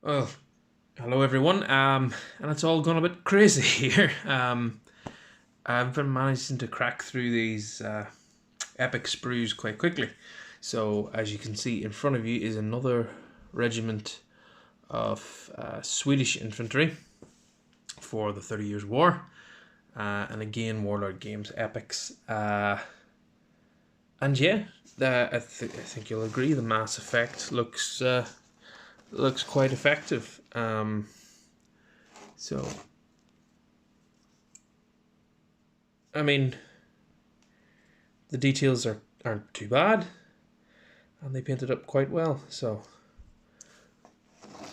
Well, hello everyone. And it's all gone a bit crazy here. I've been managing to crack through these epic sprues quite quickly. So as you can see in front of you is another regiment of Swedish infantry for the 30 Years' War. And again, Warlord Games epics. And yeah, I think you'll agree the mass effect looks quite effective. So, I mean, the details aren't too bad, and they painted up quite well. So,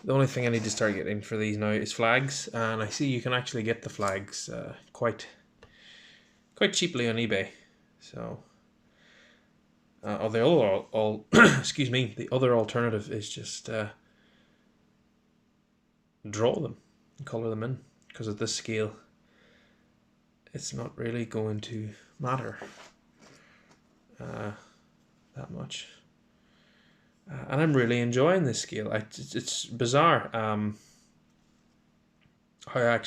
the only thing I need to start getting for these now is flags, and I see you can actually get the flags quite cheaply on eBay. So, the other excuse me, the other alternative is just draw them and color them in, because at this scale it's not really going to matter that much. And I'm really enjoying this scale. It's bizarre how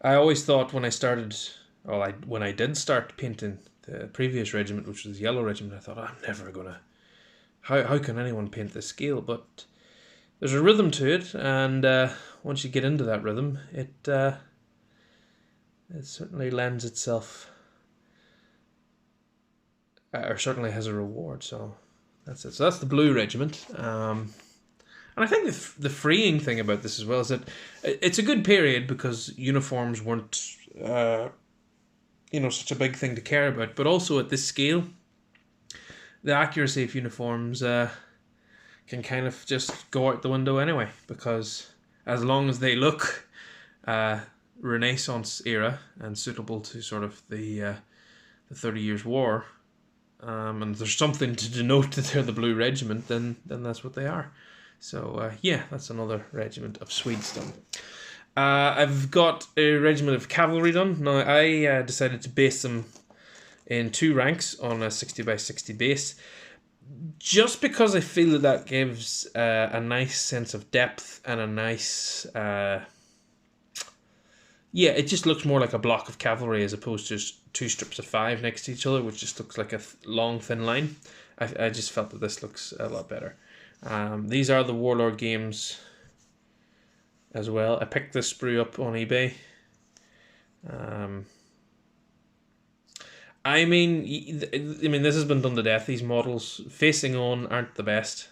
I always thought when I started, when I did start painting the previous regiment, which was the Yellow Regiment, I thought, I'm never gonna, how can anyone paint this scale? But there's a rhythm to it, and once you get into that rhythm, it certainly lends itself, or certainly has a reward. So that's it. So that's the Blue Regiment. And I think the freeing thing about this as well is that it's a good period because uniforms weren't, such a big thing to care about. But also at this scale, the accuracy of uniforms can kind of just go out the window anyway, because as long as they look Renaissance era and suitable to sort of the 30 Years' War, and there's something to denote that they're the Blue Regiment, then that's what they are. So yeah, that's another regiment of Swedes done. I've got a regiment of cavalry done. Now I decided to base them in 2 ranks on a 60 by 60 base, just because I feel that gives a nice sense of depth and a nice it just looks more like a block of cavalry as opposed to just 2 strips of 5 next to each other, which just looks like a long thin line. I just felt that this looks a lot better. These are the Warlord Games as well. I picked this sprue up on eBay. I mean, this has been done to death. These models facing on aren't the best,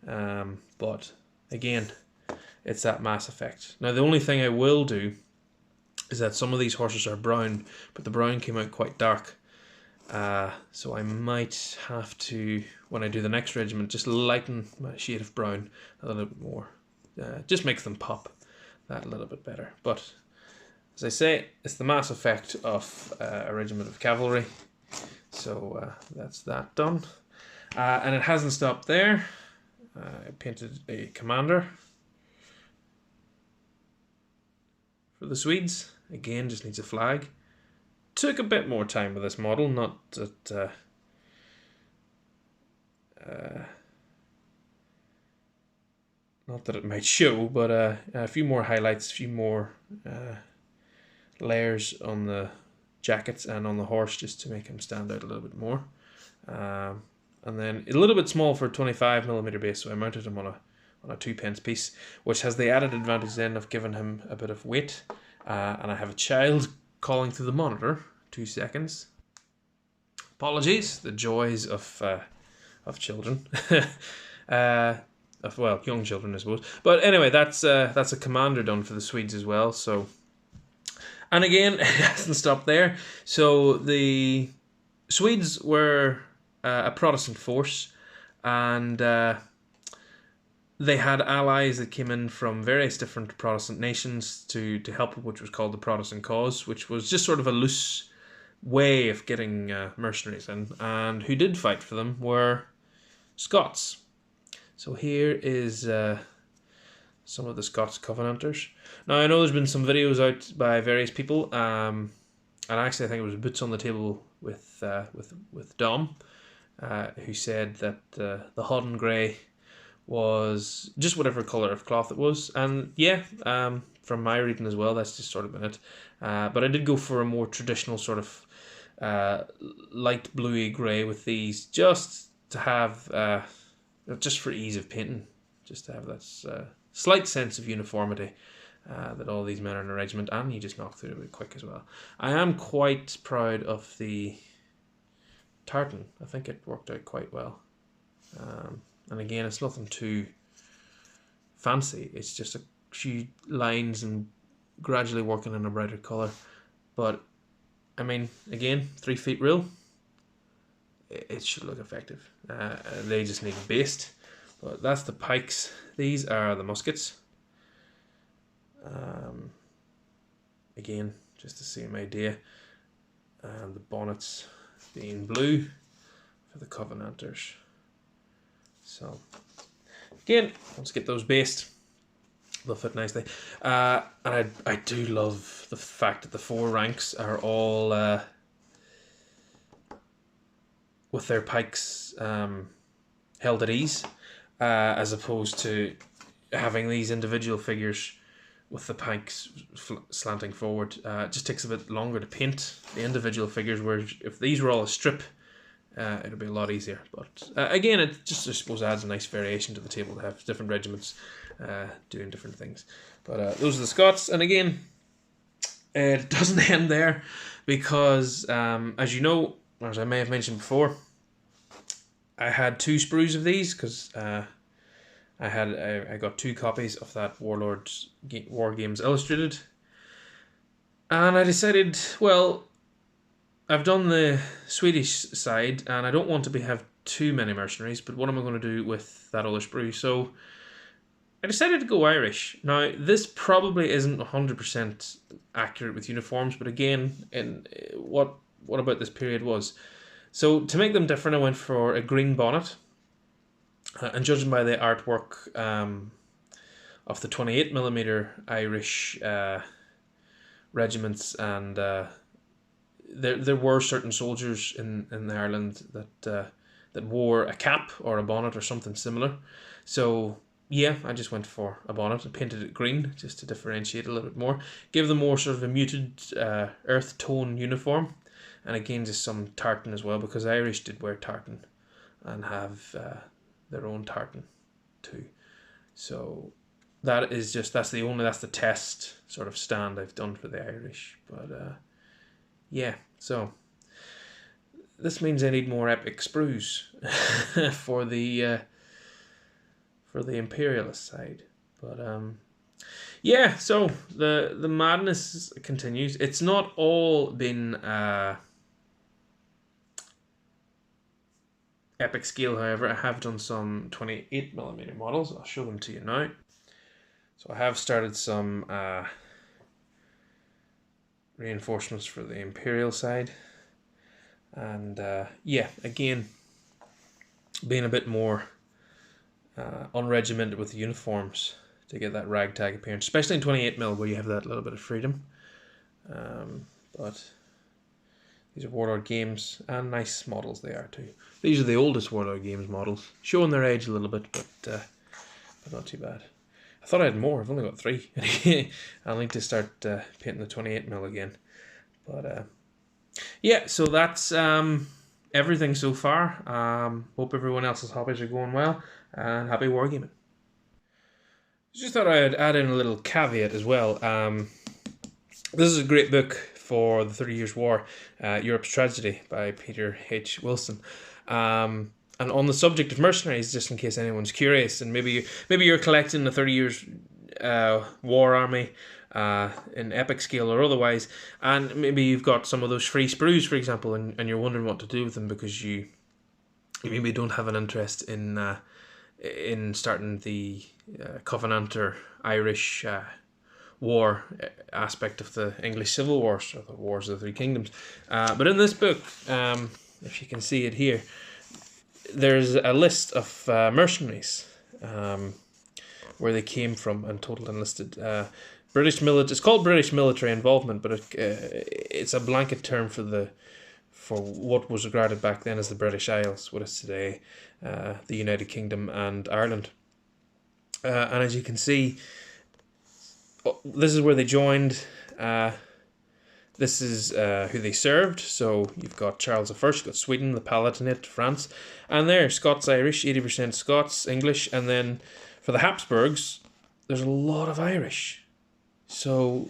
but again, it's that mass effect. Now, the only thing I will do is that some of these horses are brown, but the brown came out quite dark. So I might have to, when I do the next regiment, just lighten my shade of brown a little bit more. Just makes them pop that a little bit better. But as I say, it's the mass effect of a regiment of cavalry. So that's that done. And it hasn't stopped there. I painted a commander for the Swedes. Again, just needs a flag. Took a bit more time with this model, not that it might show, but a few more highlights, a few more layers on the jackets and on the horse just to make him stand out a little bit more. And then a little bit small for a 25mm base, so I mounted him on a 2-pence piece, which has the added advantage then of giving him a bit of weight. And I have a child calling through the monitor. 2 seconds. Apologies, the joys of children. Young children, I suppose. But anyway, that's a commander done for the Swedes as well. So, and again, it hasn't stopped there. So the Swedes were a Protestant force, and they had allies that came in from various different Protestant nations to help, which was called the Protestant cause, which was just sort of a loose way of getting mercenaries in. And who did fight for them were Scots. So here is some of the Scots Covenanters. Now I know there's been some videos out by various people, and actually I think it was Boots on the Table with Dom, who said that the Hodden Grey was just whatever colour of cloth it was. And yeah, from my reading as well, that's just sort of been it. But I did go for a more traditional sort of light bluey grey with these, just to have, just for ease of painting, just to have that slight sense of uniformity that all these men are in a regiment, and you just knock through it a bit quick as well. I am quite proud of the tartan. I think it worked out quite well. And again, it's nothing too fancy. It's just a few lines and gradually working in a brighter colour. But, I mean, again, 3 feet rule, it should look effective. They just need based. But that's the pikes. These are the muskets. Again, just the same idea. And the bonnets being blue for the Covenanters. So, again, let's get those based. They'll fit nicely. And I do love the fact that the 4 ranks are all with their pikes held at ease, as opposed to having these individual figures with the pikes slanting forward. It just takes a bit longer to paint the individual figures, whereas if these were all a strip, it'll be a lot easier. But again, it just, I suppose, adds a nice variation to the table to have different regiments doing different things. But those are the Scots, and again, it doesn't end there, because as you know, or as I may have mentioned before, I had 2 sprues of these, because I got 2 copies of that Warlord Wargames Illustrated, and I decided, well, I've done the Swedish side, and I don't want to have too many mercenaries, but what am I going to do with that other sprue? So I decided to go Irish. Now, this probably isn't 100% accurate with uniforms, but again, what about this period was. So to make them different, I went for a green bonnet, and judging by the artwork of the 28mm Irish regiments, and there were certain soldiers in Ireland that wore a cap or a bonnet or something similar. So yeah, I just went for a bonnet and painted it green just to differentiate a little bit more, give them more sort of a muted earth tone uniform, and again just some tartan as well, because Irish did wear tartan and have their own tartan too. So that's the test sort of stand I've done for the Irish. But yeah, so this means I need more epic sprues for the imperialist side. But yeah, so the madness continues. It's not all been epic scale, however. I have done some 28mm models. I'll show them to you now. So I have started some reinforcements for the imperial side, and yeah, again, being a bit more unregimented with the uniforms to get that ragtag appearance, especially in 28mm where you have that little bit of freedom. But these are Warlord Games, and nice models they are too. These are the oldest Warlord Games models, showing their age a little bit, but not too bad. I thought I had more. I've only got 3. I'll need to start painting the 28mm again. But yeah, so that's everything so far. Hope everyone else's hobbies are going well, and happy wargaming. Just thought I'd add in a little caveat as well. This is a great book for the 30 Years' War, Europe's Tragedy by Peter H. Wilson. And on the subject of mercenaries, just in case anyone's curious, and maybe you're collecting the 30 Years War army in epic scale or otherwise, and maybe you've got some of those free sprues, for example, and you're wondering what to do with them because you maybe don't have an interest in starting the Covenanter Irish war aspect of the English Civil Wars, or the Wars of the Three Kingdoms. But in this book, if you can see it here, there's a list of mercenaries, where they came from and total enlisted. It's called British military involvement, but it's a blanket term for what was regarded back then as the British Isles, what is today the United Kingdom and Ireland. And as you can see, this is where they joined. This is who they served. So you've got Charles I, you've got Sweden, the Palatinate, France, and there Scots-Irish, 80% Scots, English, and then for the Habsburgs, there's a lot of Irish. So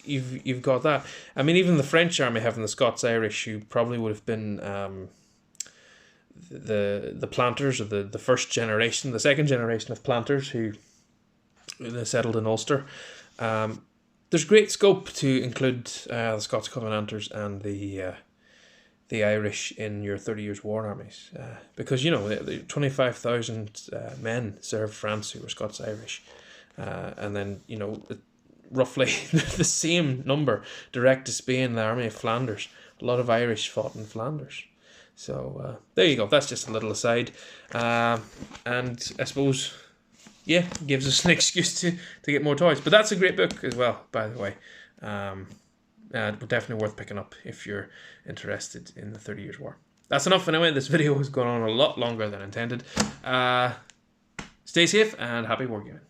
you've got that. I mean, even the French army having the Scots-Irish, who probably would have been the planters of the first generation, the second generation of planters who settled in Ulster. There's great scope to include the Scots Covenanters and the Irish in your 30 Years' War armies, because 25,000 men served France who were Scots-Irish, and then roughly the same number direct to Spain, the army of Flanders. A lot of Irish fought in Flanders. So there you go. That's just a little aside, and I suppose, yeah, gives us an excuse to get more toys. But that's a great book as well, by the way. Definitely worth picking up if you're interested in the 30 Years' War. That's enough anyway. This video has gone on a lot longer than intended. Stay safe and happy wargaming.